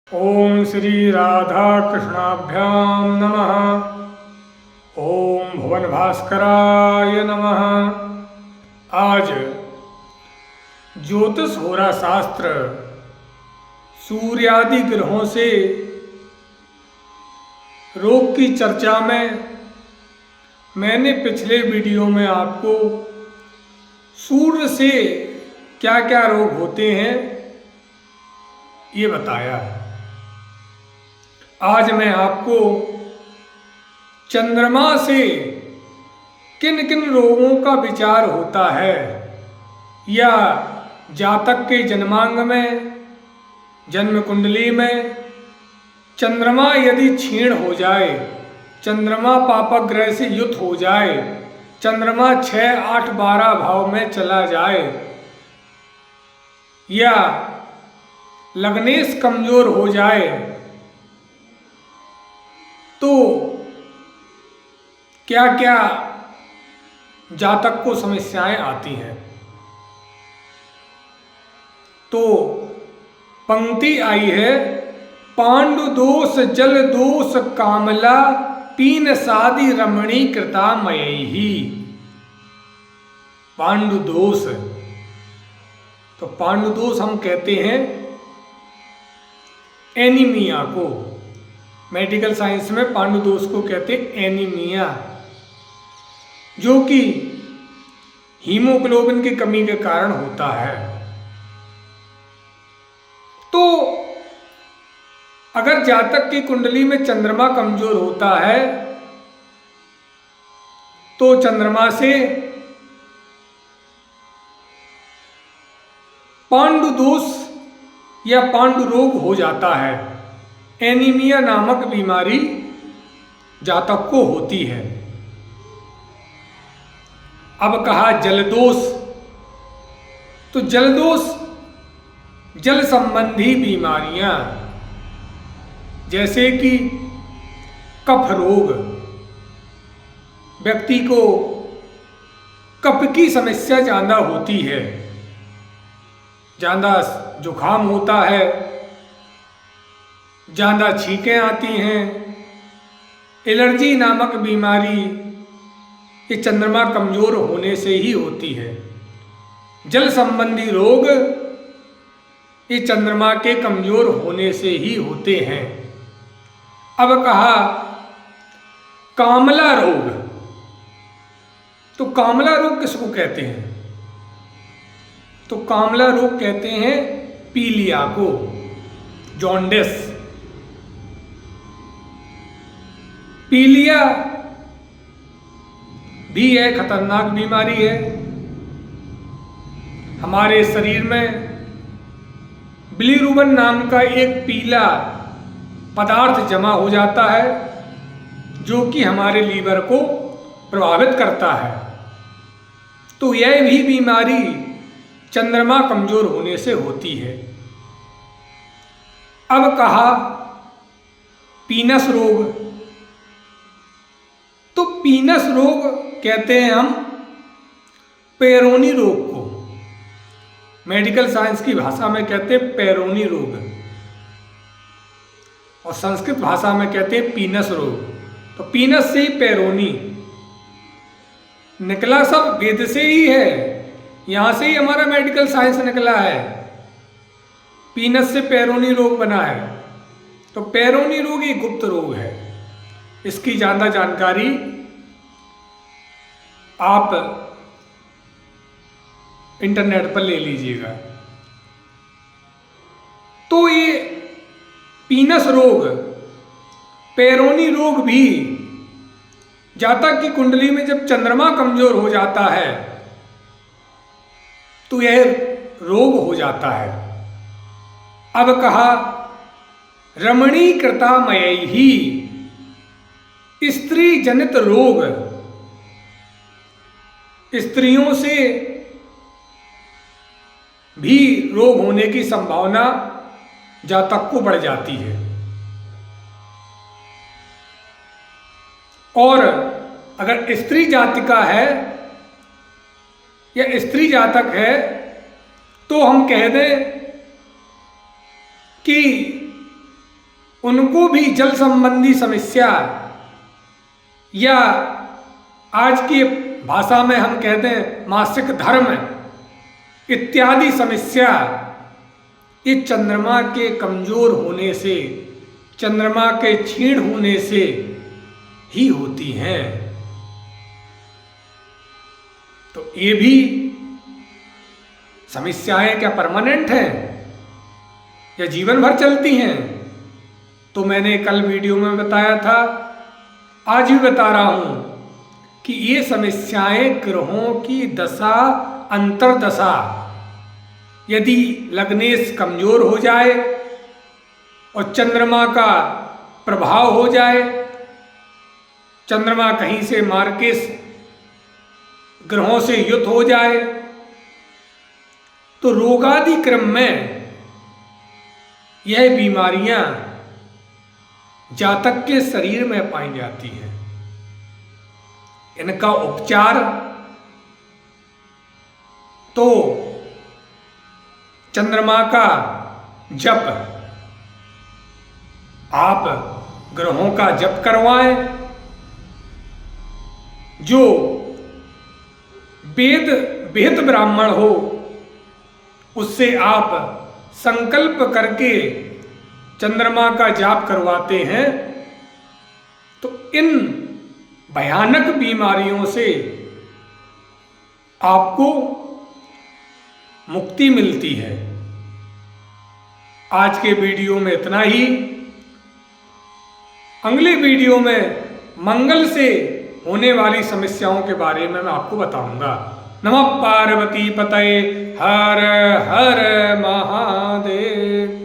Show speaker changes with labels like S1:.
S1: ओम श्री राधा कृष्णाभ्याम नमः। ओम भुवन भास्कराय नमः। आज ज्योतिष होरा शास्त्र सूर्यादि ग्रहों से रोग की चर्चा में मैंने पिछले वीडियो में आपको सूर्य से क्या क्या रोग होते हैं ये बताया। आज मैं आपको चंद्रमा से किन किन रोगों का विचार होता है या जातक के जन्मांग में, जन्म कुंडली में चंद्रमा यदि क्षीण हो जाए, चंद्रमा पापक ग्रह से युत हो जाए, चंद्रमा 6, 8, 12 भाव में चला जाए या लग्नेश कमजोर हो जाए तो क्या क्या जातक को समस्याएं आती हैं। तो पंक्ति आई है, पांडु दोष जल दोष कामला पीन सादि रमणी कृता मयी। पांडु दोष, तो पांडु दोष हम कहते हैं एनीमिया को, मेडिकल साइंस में पांडु दोष को कहते हैं एनीमिया, जो कि हीमोग्लोबिन की कमी के कारण होता है। तो अगर जातक की कुंडली में चंद्रमा कमजोर होता है तो चंद्रमा से पांडु दोष या पांडु रोग हो जाता है। एनीमिया नामक बीमारी जातक को होती है। अब कहा जलदोष, तो जलदोष जल संबंधी बीमारियां जैसे कि कफ रोग, व्यक्ति को कफ की समस्या ज़्यादा होती है, ज़्यादा जुखाम होता है, ज़्यादा छींकें आती हैं। एलर्जी नामक बीमारी ये चंद्रमा कमजोर होने से ही होती है। जल संबंधी रोग ये चंद्रमा के कमजोर होने से ही होते हैं। अब कहा कामला रोग, तो कामला रोग किसको कहते हैं? तो कामला रोग कहते हैं पीलिया को, जॉन्डिस। पीलिया भी एक खतरनाक बीमारी है। हमारे शरीर में बिलीरुबिन नाम का एक पीला पदार्थ जमा हो जाता है जो कि हमारे लीवर को प्रभावित करता है। तो यह भी बीमारी चंद्रमा कमजोर होने से होती है। अब कहा पीनस रोग, तो पीनस रोग कहते हैं हम पेरोनी रोग को, मेडिकल साइंस की भाषा में कहते हैं पेरोनी रोग और संस्कृत भाषा में कहते हैं पीनस रोग। तो पीनस से ही पेरोनी निकला, सब वेद से ही है, यहां से ही हमारा मेडिकल साइंस निकला है। पीनस से पेरोनी रोग बना है। तो पेरोनी रोग एक गुप्त रोग है, इसकी ज़्यादा जानकारी आप इंटरनेट पर ले लीजिएगा। तो ये पीनस रोग, पेरोनी रोग भी जातक की कुंडली में जब चंद्रमा कमजोर हो जाता है तो यह रोग हो जाता है। अब कहा रमणी कृता मयी, स्त्री जनित रोग, स्त्रियों से भी रोग होने की संभावना जातक को बढ़ जाती है। और अगर स्त्री जातिका है या स्त्री जातक है तो हम कह दें कि उनको भी जल संबंधी समस्या, या आज की भाषा में हम कहते हैं मासिक धर्म इत्यादि समस्या, ये चंद्रमा के कमजोर होने से, चंद्रमा के क्षीण होने से ही होती हैं। तो ये भी समस्याएं क्या परमानेंट हैं या जीवन भर चलती हैं? तो मैंने कल वीडियो में बताया था, आज भी बता रहा हूं कि ये समस्याएं ग्रहों की दशा अंतर्दशा, यदि लग्नेश कमजोर हो जाए और चंद्रमा का प्रभाव हो जाए, चंद्रमा कहीं से मार्केश ग्रहों से युत हो जाए, तो रोगादि क्रम में यह बीमारियां जातक के शरीर में पाई जाती हैं। इनका उपचार तो चंद्रमा का जप, आप ग्रहों का जप करवाएं। जो वेद ब्राह्मण हो उससे आप संकल्प करके चंद्रमा का जाप करवाते हैं, तो इन भयानक बीमारियों से आपको मुक्ति मिलती है। आज के वीडियो में इतना ही। अगले वीडियो में मंगल से होने वाली समस्याओं के बारे में मैं आपको बताऊंगा। नमः पार्वती पतये, हर हर महादेव।